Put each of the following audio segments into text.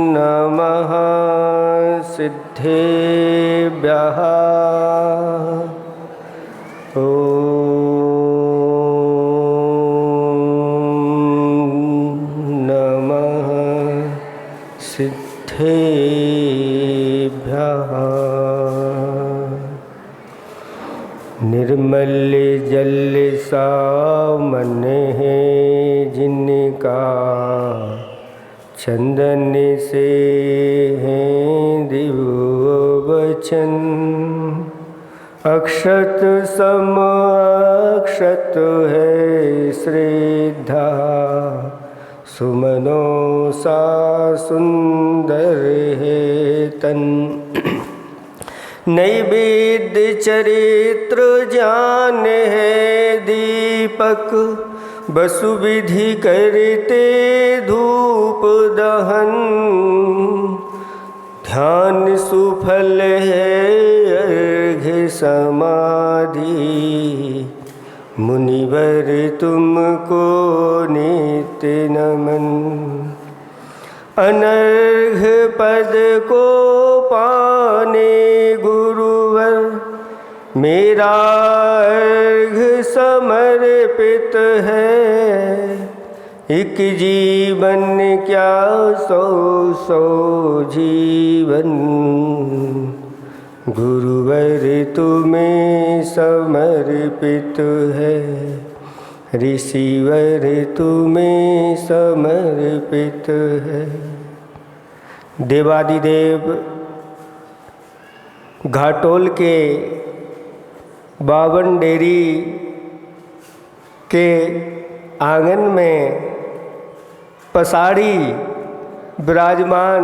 नमः सिद्धेभ्यः। नमः सिद्धेभ्यः। निर्मल जल सामन है जिनका, चंदन से है दिव्य वचन। अक्षत सम अक्षत है श्रद्धा, सुमनों सा सुंदर है तन। नैवेद्य चरित्र ज्ञान है दीपक, वसु विधि करते धूप दहन। ध्यान सुफल है अर्घ्य समाधि, मुनिवर तुमको नित्य नमन। अनर्घ पद को पाने गुरुवर, मेरा अर्घ समर्पित है। एक जीवन क्या सौ सौ जीवन, गुरुवर तुम्हें समर्पित है। ऋषिवर तुम्हें समर्पित है। देवादिदेव घाटोल के बावन डेरी के आंगन में पसाड़ी विराजमान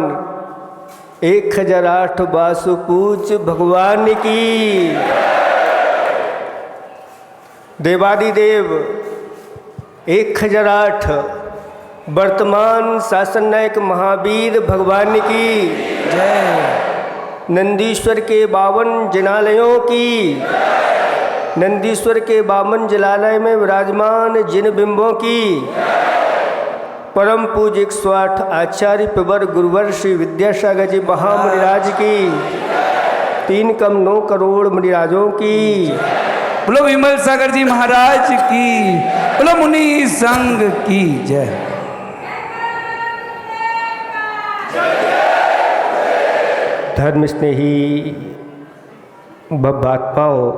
1008 वासुपूज भगवान की। देवादिदेव 1008 वर्तमान शासन नायक महावीर भगवान की जय। नंदीश्वर के 52 जिनालयों की, नंदीश्वर के 52 जिनालय में विराजमान जिन बिंबों की, परम पूज्य 108 आचार्य प्रवर गुरुवर श्री विद्यासागर जी महामुनिराज की, 3 कम 9 करोड़ मुनिराजों की। बोलो विमल सागर जी महाराज की, बोलो मुनि संघ की जय। धर्म स्नेही बब्बात्माओं,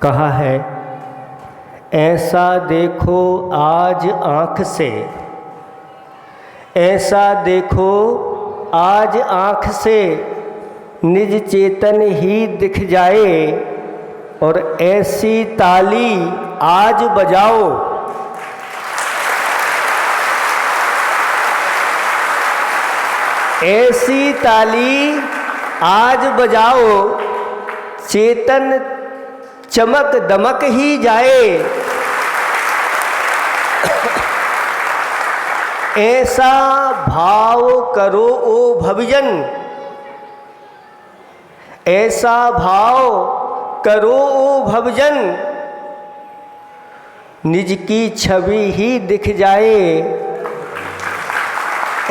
कहा है ऐसा देखो आज आँख से, ऐसा देखो आज आँख से, निज चेतन ही दिख जाए। और ऐसी ताली आज बजाओ, ऐसी ताली आज बजाओ, चेतन चमक दमक ही जाए। ऐसा भाव करो ओ भवजन, ऐसा भाव करो ओ भवजन, निज की छवि ही दिख जाए।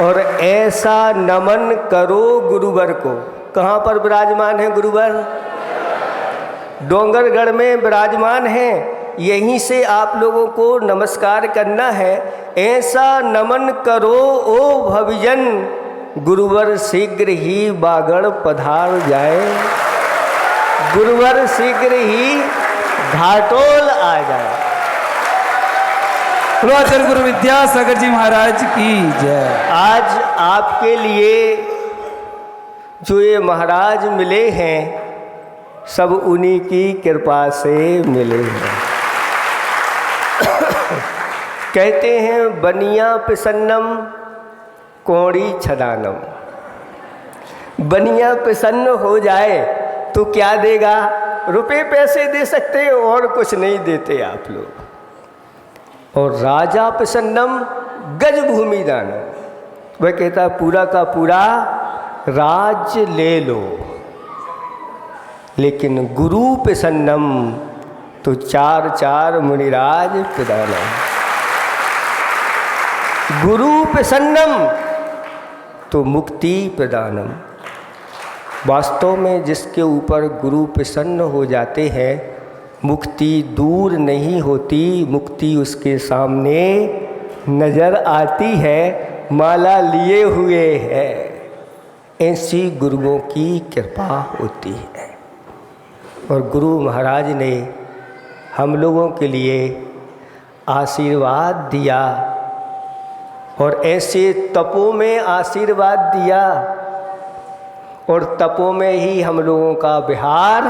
और ऐसा नमन करो गुरुवर को। कहाँ पर विराजमान है गुरुवर? डोंगरगढ़ में विराजमान है। यहीं से आप लोगों को नमस्कार करना है। ऐसा नमन करो ओ भवजन, गुरुवर शीघ्र ही बागड़ पधार जाए। गुरुवर शीघ्र ही घाटोल आ जाए। आचार्य गुरु विद्यासागर जी महाराज की जय। आज आपके लिए जो ये महाराज मिले हैं, सब उन्हीं की कृपा से मिले हैं। कहते हैं बनिया प्रसन्नम कौड़ी छदानम। बनिया प्रसन्न हो जाए तो क्या देगा? रुपए पैसे दे सकते हैं और कुछ नहीं देते आप लोग। और राजा प्रसन्नम गज भूमि दानम, वह कहता पूरा का पूरा राज्य ले लो। लेकिन गुरु प्रसन्नम तो चार चार मुनिराज प्रदानम। गुरु प्रसन्नम तो मुक्ति प्रदानम। वास्तव में जिसके ऊपर गुरु प्रसन्न हो जाते हैं, मुक्ति दूर नहीं होती, मुक्ति उसके सामने नजर आती है, माला लिए हुए है। ऐसी गुरुओं की कृपा होती है। और गुरु महाराज ने हम लोगों के लिए आशीर्वाद दिया, और ऐसे तपों में आशीर्वाद दिया, और तपों में ही हम लोगों का विहार।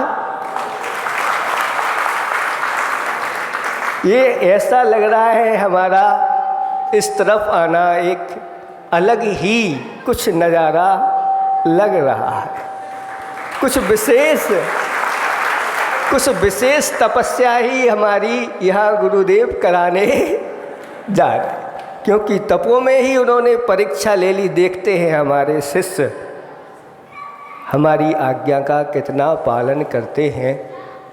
ये ऐसा लग रहा है हमारा इस तरफ आना एक अलग ही कुछ नज़ारा लग रहा है। कुछ विशेष तपस्या ही हमारी यहाँ गुरुदेव कराने जा रहे हैं, क्योंकि तपों में ही उन्होंने परीक्षा ले ली। देखते हैं हमारे शिष्य हमारी आज्ञा का कितना पालन करते हैं।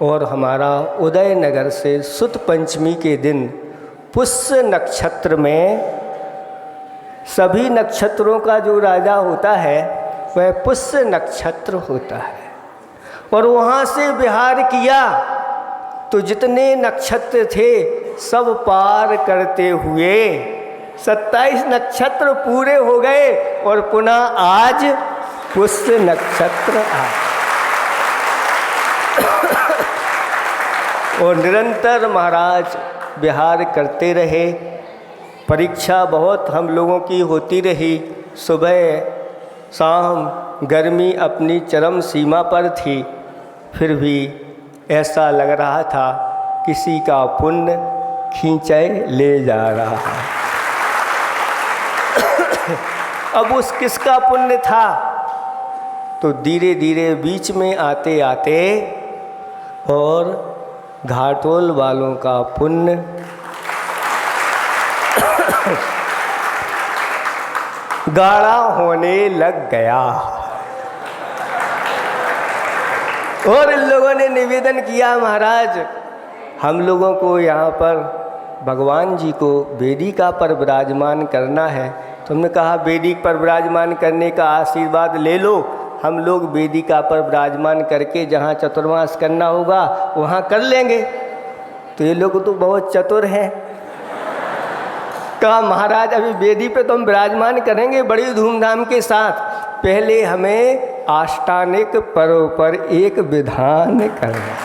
और हमारा उदयनगर से सुत पंचमी के दिन पुष्य नक्षत्र में, सभी नक्षत्रों का जो राजा होता है वह पुष्य नक्षत्र होता है, और वहाँ से विहार किया तो जितने नक्षत्र थे सब पार करते हुए 27 नक्षत्र पूरे हो गए, और पुनः आज पुष्य नक्षत्र आया। और निरंतर महाराज विहार करते रहे। परीक्षा बहुत हम लोगों की होती रही। सुबह शाम गर्मी अपनी चरम सीमा पर थी, फिर भी ऐसा लग रहा था किसी का पुण्य खींचे ले जा रहा है। अब उस किसका पुण्य था? तो धीरे धीरे बीच में आते आते और घाटोल वालों का पुण्य गाढ़ा होने लग गया। और इन लोगों ने निवेदन किया, महाराज हम लोगों को यहाँ पर भगवान जी को वेदिका पर विराजमान करना है। तुमने कहा वेदिक पर विराजमान करने का आशीर्वाद ले लो, हम लोग वेदिका पर विराजमान करके जहाँ चतुर्मास करना होगा वहाँ कर लेंगे। तो ये लोग तो बहुत चतुर हैं। कहा महाराज अभी वेदी पे तो हम विराजमान करेंगे बड़ी धूमधाम के साथ, पहले हमें आष्टानिक पर्व पर एक विधान करना।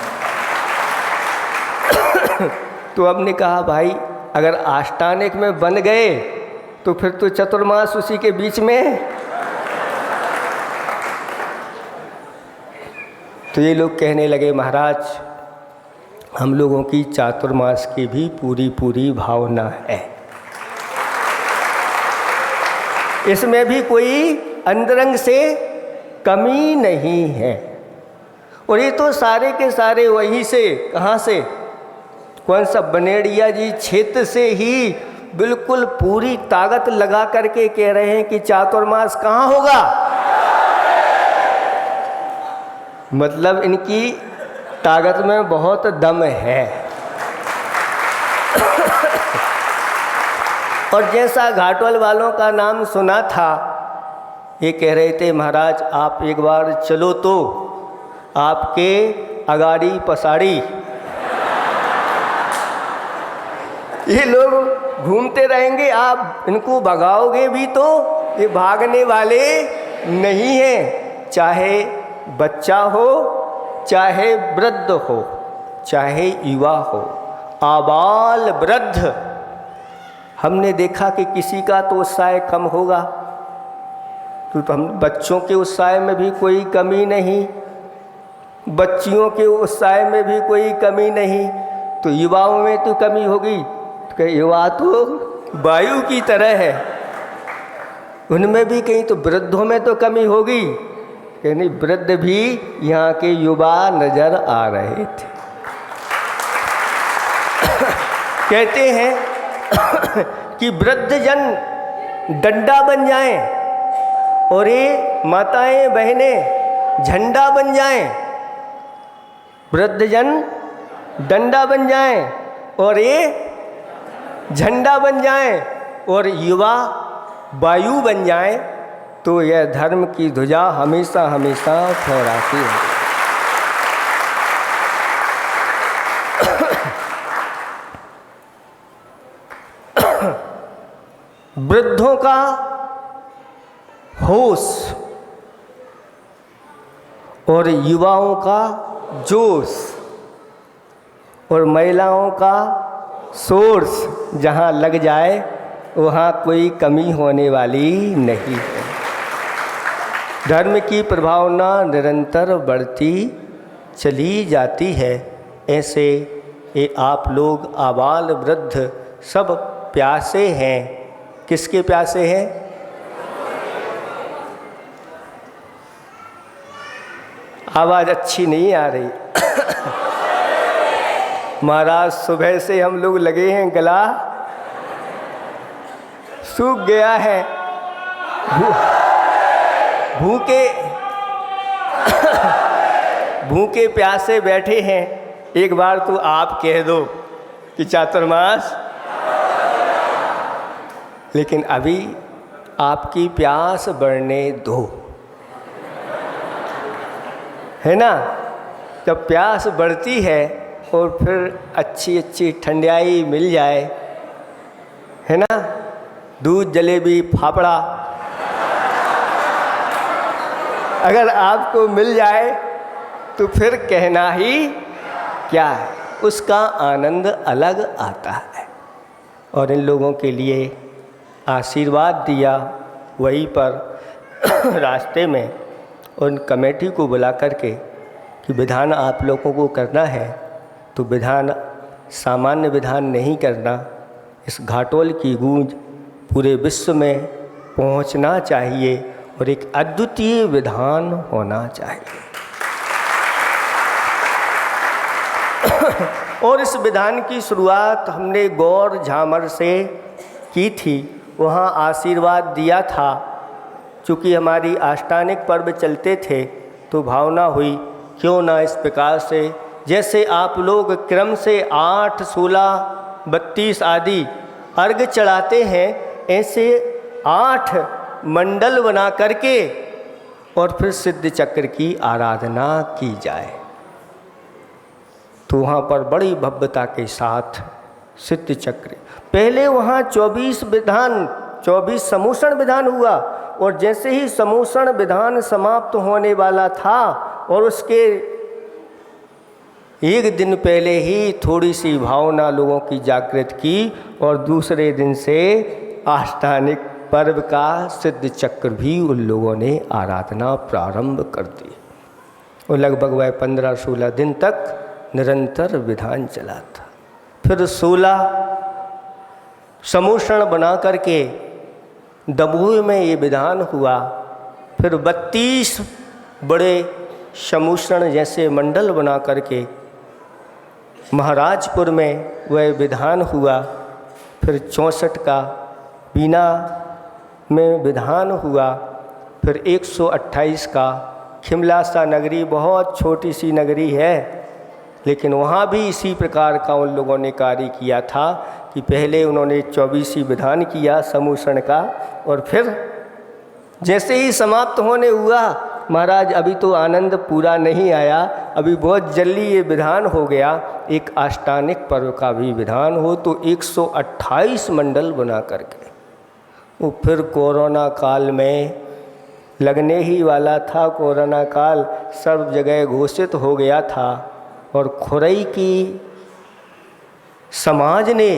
तो अब ने कहा भाई अगर आष्टानिक में बन गए तो फिर तो चतुर्मास उसी के बीच में। तो ये लोग कहने लगे महाराज हम लोगों की चातुर्मास की भी पूरी पूरी भावना है, इसमें भी कोई अंतरंग से कमी नहीं है। और ये तो सारे के सारे वहीं से, कहाँ से, कौन सा बनेड़िया जी क्षेत्र से ही बिल्कुल पूरी ताकत लगा करके कह रहे हैं कि चातुर्मास कहाँ होगा। मतलब इनकी ताकत में बहुत दम है। और जैसा घाटोल वालों का नाम सुना था, ये कह रहे थे महाराज आप एक बार चलो तो आपके अगाड़ी पसाड़ी। ये लोग घूमते रहेंगे, आप इनको भगाओगे भी तो ये भागने वाले नहीं हैं। चाहे बच्चा हो, चाहे वृद्ध हो, चाहे युवा हो, आबाल वृद्ध। हमने देखा कि किसी का तो उत्साह कम होगा, तो हम बच्चों के उत्साह में भी कोई कमी नहीं, बच्चियों के उत्साह में भी कोई कमी नहीं, तो युवाओं में तो कमी होगी। तो युवा तो वायु की तरह है, उनमें भी कहीं तो वृद्धों में तो कमी होगी। यानी वृद्ध भी यहाँ के युवा नजर आ रहे थे। कहते हैं कि वृद्धजन डंडा बन जाएं और ये माताएं बहनें झंडा बन जाएं। वृद्धजन डंडा बन जाएं और ये झंडा बन जाएं और युवा वायु बन जाएं, तो यह धर्म की ध्वजा हमेशा हमेशा फहराती है। वृद्धों का होश और युवाओं का जोश और महिलाओं का सोर्स जहाँ लग जाए वहाँ कोई कमी होने वाली नहीं है। धर्म की प्रभावना निरंतर बढ़ती चली जाती है। ऐसे ये आप लोग आबाल वृद्ध सब प्यासे हैं। किसके प्यासे हैं? आवाज़ अच्छी नहीं आ रही। महाराज सुबह से हम लोग लगे हैं, गला सूख गया है, भूखे प्यासे बैठे हैं। एक बार तो आप कह दो कि चातुर्मास, लेकिन अभी आपकी प्यास बढ़ने दो, है ना। जब प्यास बढ़ती है और फिर अच्छी अच्छी ठंडाई मिल जाए, है ना, दूध जलेबी फाफड़ा अगर आपको मिल जाए तो फिर कहना ही क्या है, उसका आनंद अलग आता है। और इन लोगों के लिए आशीर्वाद दिया वहीं पर रास्ते में उन कमेटी को बुला करके कि विधान आप लोगों को करना है तो विधान सामान्य विधान नहीं करना, इस घाटोल की गूंज पूरे विश्व में पहुंचना चाहिए और एक अद्वितीय विधान होना चाहिए। और इस विधान की शुरुआत हमने गौर झामर से की थी। वहाँ आशीर्वाद दिया था। चूँकि हमारी आष्टानिक पर्व चलते थे तो भावना हुई क्यों ना इस प्रकार से, जैसे आप लोग क्रम से 8, 16, 32 आदि अर्घ चढ़ाते हैं, ऐसे 8 मंडल बना करके और फिर सिद्ध चक्र की आराधना की जाए। तो वहाँ पर बड़ी भव्यता के साथ सिद्ध चक्र, पहले वहाँ 24 विधान 24 समूषण विधान हुआ और जैसे ही समूषण विधान समाप्त होने वाला था और उसके एक दिन पहले ही थोड़ी सी भावना लोगों की जागृत की और दूसरे दिन से आष्टानिक पर्व का सिद्ध चक्र भी उन लोगों ने आराधना प्रारंभ कर दी और लगभग वह 15-16 दिन तक निरंतर विधान चला था। फिर 16 समूषण बना करके दमोह में ये विधान हुआ। फिर 32 बड़े समूषण जैसे मंडल बना करके महाराजपुर में वह विधान हुआ। फिर 64 का बीना में विधान हुआ। फिर 128 का खिमलासा नगरी, बहुत छोटी सी नगरी है लेकिन वहाँ भी इसी प्रकार का उन लोगों ने कार्य किया था कि पहले उन्होंने 24 विधान किया समूषण का और फिर जैसे ही समाप्त होने हुआ, महाराज अभी तो आनंद पूरा नहीं आया, अभी बहुत जल्दी ये विधान हो गया, एक आष्टानिक पर्व का भी विधान हो, तो 128 मंडल बना करके वो फिर कोरोना काल में लगने ही वाला था। कोरोना काल सर्व जगह घोषित हो गया था और खुरई की समाज ने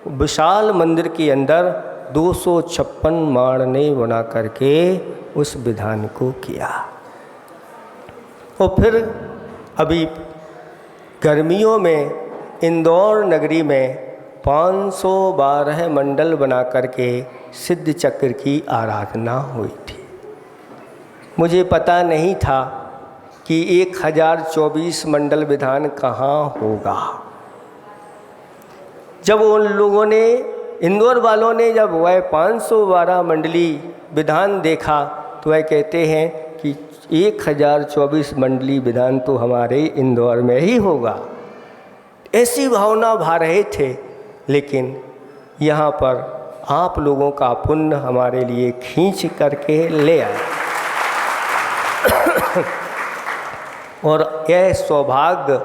विशाल मंदिर के अंदर 256 माड़ने बना करके उस विधान को किया। और फिर अभी गर्मियों में इंदौर नगरी में 512 मंडल बना करके सिद्ध चक्र की आराधना हुई थी। मुझे पता नहीं था कि 1024 मंडल विधान कहाँ होगा। जब उन लोगों ने, इंदौर वालों ने जब वह 512 मंडली विधान देखा तो वह कहते हैं कि 1024 मंडली विधान तो हमारे इंदौर में ही होगा। ऐसी भावना भा रहे थे, लेकिन यहाँ पर आप लोगों का पुण्य हमारे लिए खींच करके ले आए और यह सौभाग्य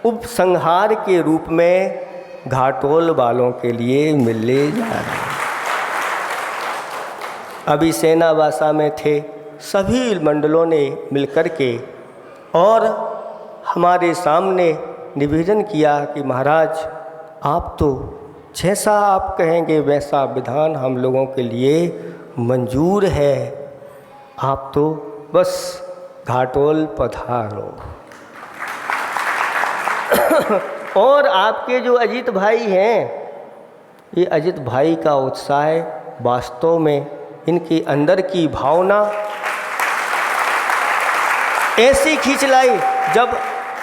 उपसंहार के रूप में घाटोल वालों के लिए मिलने जा रहा है। अभी सेनावासा में थे, सभी मंडलों ने मिलकर के और हमारे सामने निवेदन किया कि महाराज आप तो जैसा आप कहेंगे वैसा विधान हम लोगों के लिए मंजूर है, आप तो बस घाटोल पधारो। और आपके जो अजित भाई हैं, ये अजित भाई का उत्साह वास्तव में इनके अंदर की भावना ऐसी खींच लाई। जब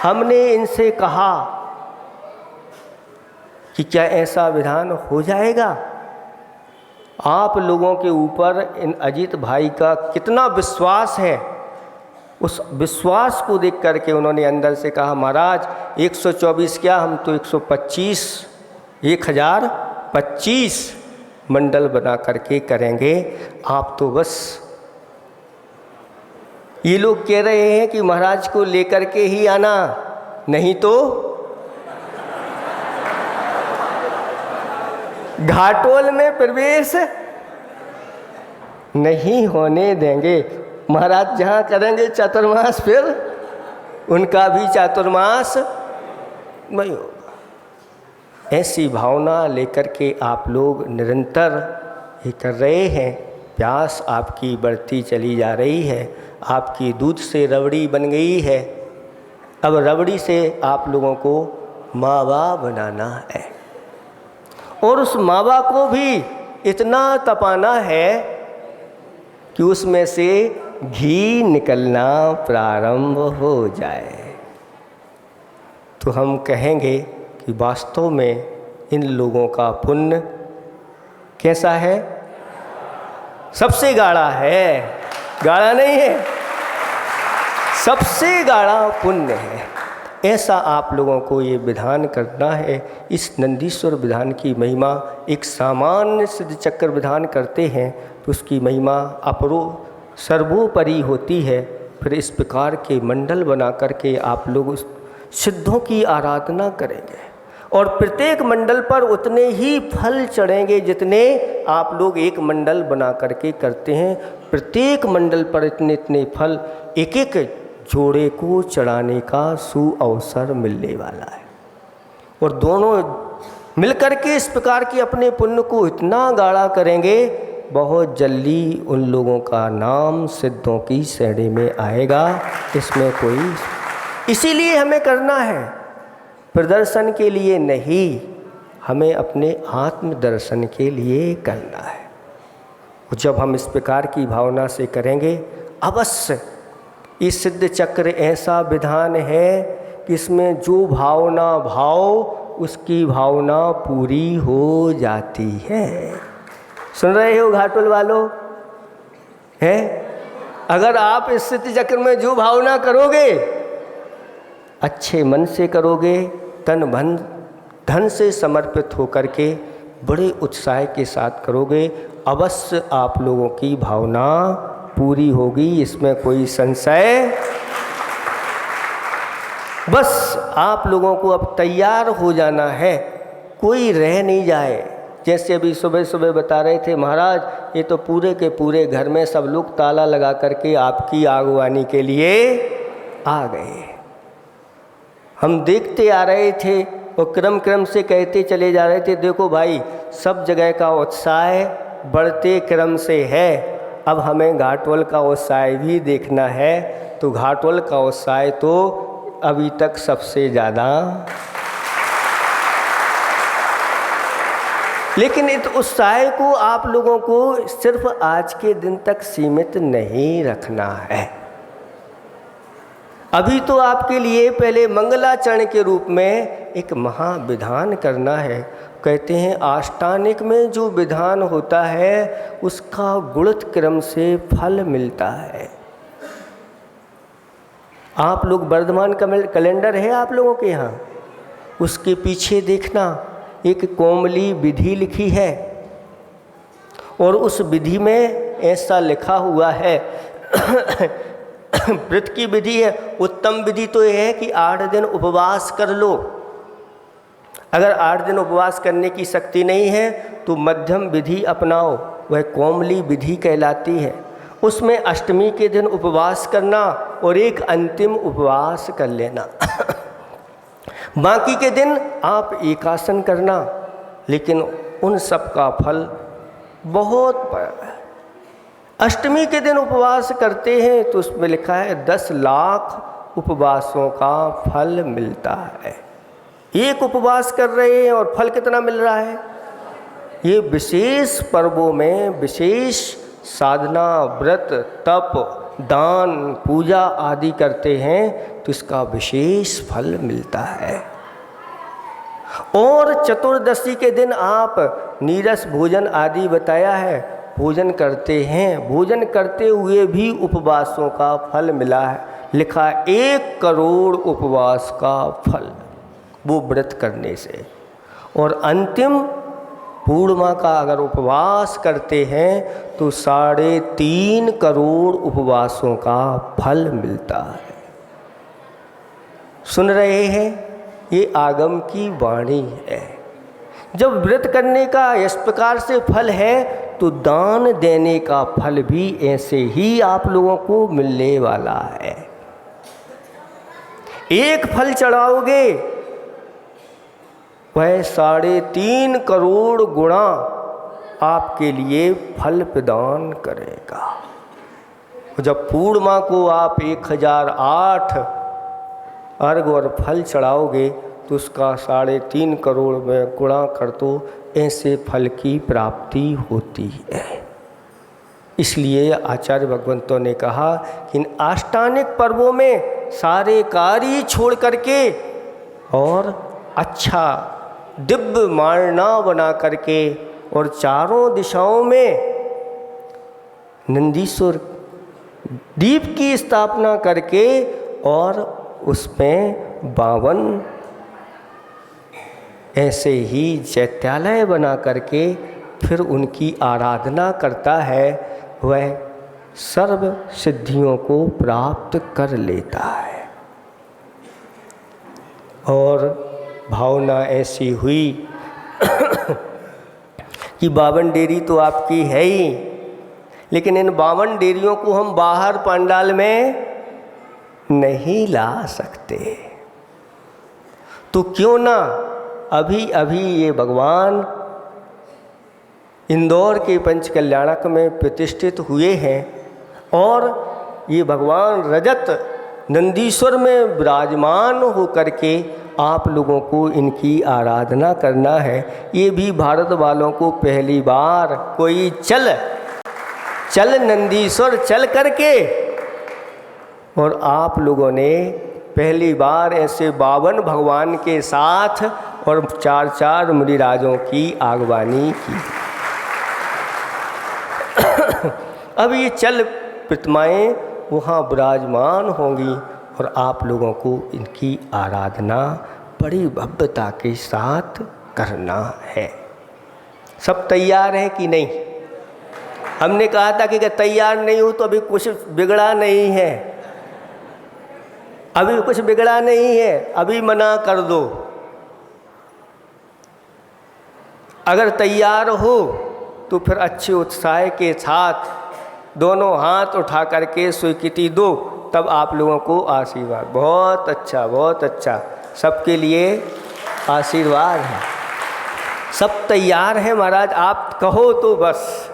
हमने इनसे कहा कि क्या ऐसा विधान हो जाएगा, आप लोगों के ऊपर इन अजित भाई का कितना विश्वास है, उस विश्वास को देख करके उन्होंने अंदर से कहा महाराज 124 क्या, हम तो 1025 मंडल बना करके करेंगे, आप तो बस। ये लोग कह रहे हैं कि महाराज को लेकर के ही आना, नहीं तो घाटोल में प्रवेश नहीं होने देंगे। महाराज जहाँ करेंगे चातुर्मास, फिर उनका भी चातुर्मास नहीं होगा। ऐसी भावना लेकर के आप लोग निरंतर ये कर रहे हैं। प्यास आपकी बढ़ती चली जा रही है, आपकी दूध से रबड़ी बन गई है, अब रबड़ी से आप लोगों को मावा बनाना है और उस मावा को भी इतना तपाना है कि उसमें से घी निकलना प्रारंभ हो जाए। तो हम कहेंगे कि वास्तव में इन लोगों का पुण्य कैसा है, सबसे गाढ़ा है, गाढ़ा नहीं है, सबसे गाढ़ा पुण्य है। ऐसा आप लोगों को ये विधान करना है। इस नंदीश्वर विधान की महिमा, एक सामान्य सिद्ध चक्र विधान करते हैं तो उसकी महिमा अपरो सर्वोपरि होती है। फिर इस प्रकार के मंडल बना करके आप लोग उस सिद्धों की आराधना करेंगे और प्रत्येक मंडल पर उतने ही फल चढ़ेंगे जितने आप लोग एक मंडल बना करके करते हैं। प्रत्येक मंडल पर इतने इतने फल एक एक जोड़े को चढ़ाने का सुअवसर मिलने वाला है और दोनों मिलकर के इस प्रकार की अपने पुण्य को इतना गाढ़ा करेंगे, बहुत जल्दी उन लोगों का नाम सिद्धों की श्रेणी में आएगा। इसमें कोई, इसीलिए हमें करना है, प्रदर्शन के लिए नहीं, हमें अपने आत्म दर्शन के लिए करना है। जब हम इस प्रकार की भावना से करेंगे, अवश्य इस सिद्ध चक्र ऐसा विधान है कि इसमें जो भावना भाव उसकी भावना पूरी हो जाती है। सुन रहे हो घाटोल वालों, है? अगर आप इस सिद्ध चक्र में जो भावना करोगे, अच्छे मन से करोगे, तन मन धन से समर्पित होकर के बड़े उत्साह के साथ करोगे, अवश्य आप लोगों की भावना पूरी होगी, इसमें कोई संशय। बस आप लोगों को अब तैयार हो जाना है, कोई रह नहीं जाए। जैसे अभी सुबह सुबह बता रहे थे महाराज, ये तो पूरे के पूरे घर में सब लोग ताला लगा करके आपकी आगवानी के लिए आ गए। हम देखते आ रहे थे और क्रम क्रम से कहते चले जा रहे थे, देखो भाई सब जगह का उत्साह बढ़ते क्रम से है, अब हमें घाटोल का उत्साह भी देखना है। तो घाटोल का उत्साह तो अभी तक सबसे ज़्यादा, लेकिन इस उत्साह को आप लोगों को सिर्फ आज के दिन तक सीमित नहीं रखना है। अभी तो आपके लिए पहले मंगलाचरण के रूप में एक महाविधान करना है। कहते हैं अष्टानिक में जो विधान होता है उसका गुणित क्रम से फल मिलता है। आप लोग वर्धमान कैलेंडर है आप लोगों के यहाँ? उसके पीछे देखना एक कोमली विधि लिखी है, और उस विधि में ऐसा लिखा हुआ है व्रत की विधि है। उत्तम विधि तो यह है कि 8 दिन उपवास कर लो। अगर 8 दिन उपवास करने की शक्ति नहीं है तो मध्यम विधि अपनाओ, वह कोमली विधि कहलाती है। उसमें अष्टमी के दिन उपवास करना और एक अंतिम उपवास कर लेना बाकी के दिन आप एकासन करना। लेकिन उन सब का फल बहुत बड़ा है। अष्टमी के दिन उपवास करते हैं तो उसमें लिखा है 10 लाख उपवासों का फल मिलता है। एक उपवास कर रहे हैं और फल कितना मिल रहा है? ये विशेष पर्वों में विशेष साधना, व्रत, तप, दान, पूजा आदि करते हैं तो इसका विशेष फल मिलता है। और चतुर्दशी के दिन आप नीरस भोजन आदि बताया है, भोजन करते हैं। भोजन करते हुए भी उपवासों का फल मिला है, लिखा 1 करोड़ उपवास का फल वो व्रत करने से। और अंतिम पूर्णिमा का अगर उपवास करते हैं तो 3.5 करोड़ उपवासों का फल मिलता है। सुन रहे हैं? ये आगम की वाणी है। जब व्रत करने का इस प्रकार से फल है तो दान देने का फल भी ऐसे ही आप लोगों को मिलने वाला है। एक फल चढ़ाओगे वह 3.5 करोड़ गुणा आपके लिए फल प्रदान करेगा। जब पूर्णिमा को आप 1008 अर्घ और फल चढ़ाओगे तो उसका 3.5 करोड़ में गुणा कर दो, ऐसे फल की प्राप्ति होती है। इसलिए आचार्य भगवंतों ने कहा कि इन आष्टानिक पर्वों में सारे कार्य छोड़ करके और अच्छा दिव्य मारना बना करके और चारों दिशाओं में नंदीश्वर दीप की स्थापना करके और उसमें 52 ऐसे ही चैत्यालय बना करके फिर उनकी आराधना करता है, वह सर्व सिद्धियों को प्राप्त कर लेता है। और भावना ऐसी हुई कि 52 डेरी तो आपकी है ही, लेकिन इन 52 डेरियों को हम बाहर पंडाल में नहीं ला सकते। तो क्यों ना अभी अभी ये भगवान इंदौर के पंचकल्याणक में प्रतिष्ठित हुए हैं और ये भगवान रजत नंदीश्वर में विराजमान होकर के आप लोगों को इनकी आराधना करना है। ये भी भारत वालों को पहली बार कोई चल नंदीश्वर चल करके, और आप लोगों ने पहली बार ऐसे 52 भगवान के साथ और 4 मुनिराजों की आगवानी की। अब ये चल प्रतिमाएँ वहाँ विराजमान होंगी और आप लोगों को इनकी आराधना बड़ी भव्यता के साथ करना है। सब तैयार है कि नहीं? हमने कहा था कि तैयार नहीं हो तो अभी कुछ बिगड़ा नहीं है, अभी कुछ बिगड़ा नहीं है, अभी मना कर दो। अगर तैयार हो तो फिर अच्छे उत्साह के साथ दोनों हाथ उठा करके स्वीकृति दो, तब आप लोगों को आशीर्वाद। बहुत अच्छा, बहुत अच्छा, सबके लिए आशीर्वाद है। सब तैयार है महाराज, आप कहो तो बस।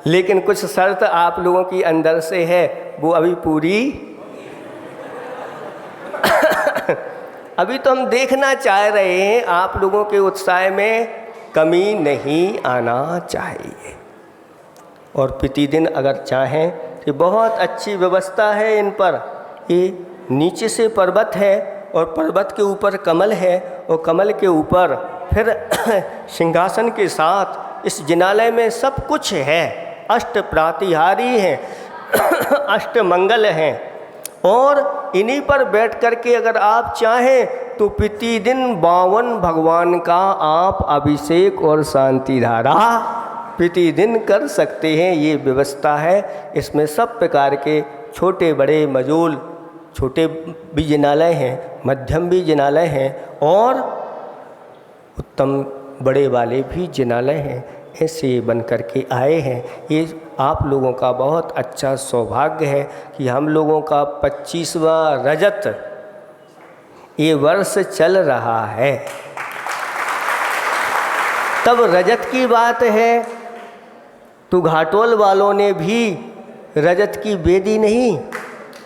लेकिन कुछ शर्त आप लोगों की अंदर से है, वो अभी पूरी अभी तो हम देखना चाह रहे हैं, आप लोगों के उत्साह में कमी नहीं आना चाहिए। और प्रतिदिन अगर चाहें तो बहुत अच्छी व्यवस्था है इन पर। ये नीचे से पर्वत है और पर्वत के ऊपर कमल है और कमल के ऊपर फिर सिंहासन के साथ इस जिनालय में सब कुछ है। अष्ट प्रातिहारी हैं, अष्ट मंगल हैं और इन्हीं पर बैठ कर के अगर आप चाहें तो प्रतिदिन 52 भगवान का आप अभिषेक और शांति धारा प्रतिदिन कर सकते हैं। ये व्यवस्था है। इसमें सब प्रकार के छोटे बड़े मजूल, छोटे भी जिनालय हैं, मध्यम भी जिनालय हैं और उत्तम बड़े वाले भी जिनालय हैं। ऐसे बन कर के आए हैं। ये आप लोगों का बहुत अच्छा सौभाग्य है कि हम लोगों का 25वां रजत ये वर्ष चल रहा है। तब रजत की बात है तो घाटोल वालों ने भी रजत की बेदी नहीं,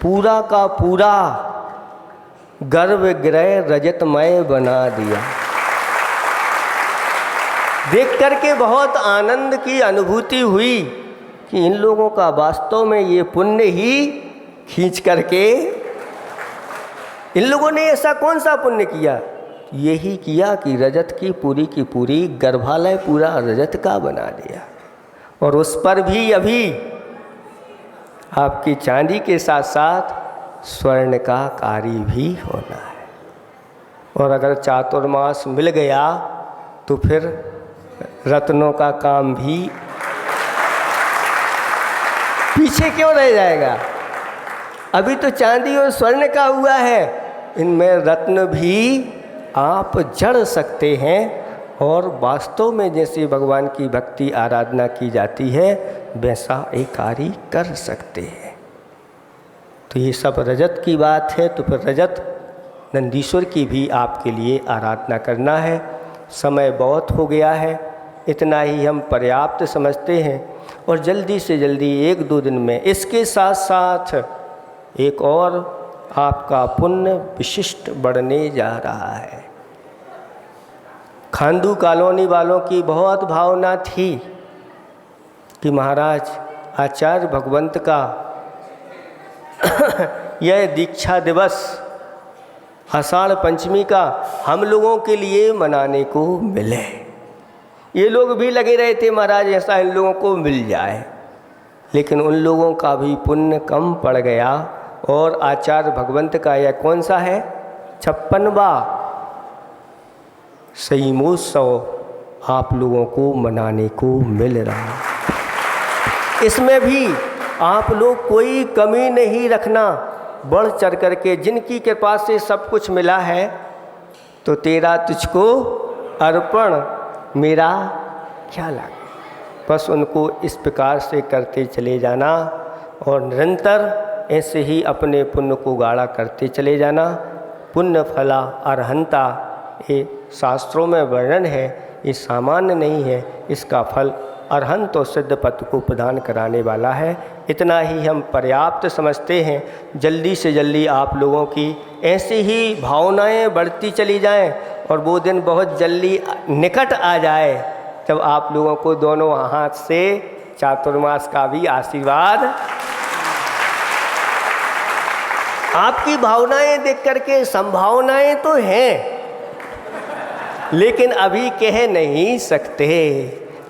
पूरा का पूरा गर्भगृह रजतमय बना दिया। देख करके बहुत आनंद की अनुभूति हुई कि इन लोगों का वास्तव में ये पुण्य ही खींच करके, इन लोगों ने ऐसा कौन सा पुण्य किया? यही किया कि रजत की पूरी गर्भालय पूरा रजत का बना दिया। और उस पर भी अभी आपकी चांदी के साथ साथ स्वर्ण का कार्य भी होना है। और अगर चातुर्मास मिल गया तो फिर रत्नों का काम भी पीछे क्यों रह जाएगा? अभी तो चांदी और स्वर्ण का हुआ है, इनमें रत्न भी आप जड़ सकते हैं। और वास्तव में जैसे भगवान की भक्ति आराधना की जाती है वैसा एक कार्य कर सकते हैं। तो ये सब रजत की बात है। तो फिर रजत नंदीश्वर की भी आपके लिए आराधना करना है। समय बहुत हो गया है, इतना ही हम पर्याप्त समझते हैं। और जल्दी से जल्दी 1-2 दिन में इसके साथ साथ एक और आपका पुण्य विशिष्ट बढ़ने जा रहा है। खांडू कॉलोनी वालों की बहुत भावना थी कि महाराज आचार्य भगवंत का यह दीक्षा दिवस आषाढ़ पंचमी का हम लोगों के लिए मनाने को मिले। ये लोग भी लगे रहे थे महाराज ऐसा इन लोगों को मिल जाए, लेकिन उन लोगों का भी पुण्य कम पड़ गया। और आचार्य भगवंत का यह कौन सा है? 56वां सहीमोत्सव आप लोगों को मनाने को मिल रहा है। इसमें भी आप लोग कोई कमी नहीं रखना, बढ़ चढ़ करके। जिनकी कृपा से सब कुछ मिला है तो तेरा तुझको अर्पण मेरा क्या लागे, बस उनको इस प्रकार से करते चले जाना और निरंतर ऐसे ही अपने पुण्य को गाढ़ा करते चले जाना। पुण्य फला अरहंता, ये शास्त्रों में वर्णन है, ये सामान्य नहीं है। इसका फल अरहंत और सिद्ध पद को प्रदान कराने वाला है। इतना ही हम पर्याप्त समझते हैं। जल्दी से जल्दी आप लोगों की ऐसी ही भावनाएं बढ़ती चली जाएं और वो दिन बहुत जल्दी निकट आ जाए जब आप लोगों को दोनों हाथ से चातुर्मास का भी आशीर्वाद। आपकी भावनाएं देख करके संभावनाएं तो हैं, लेकिन अभी कह नहीं सकते।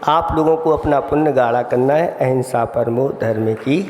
आप लोगों को अपना पुण्य गाढ़ा करना है। अहिंसा परमो धर्म की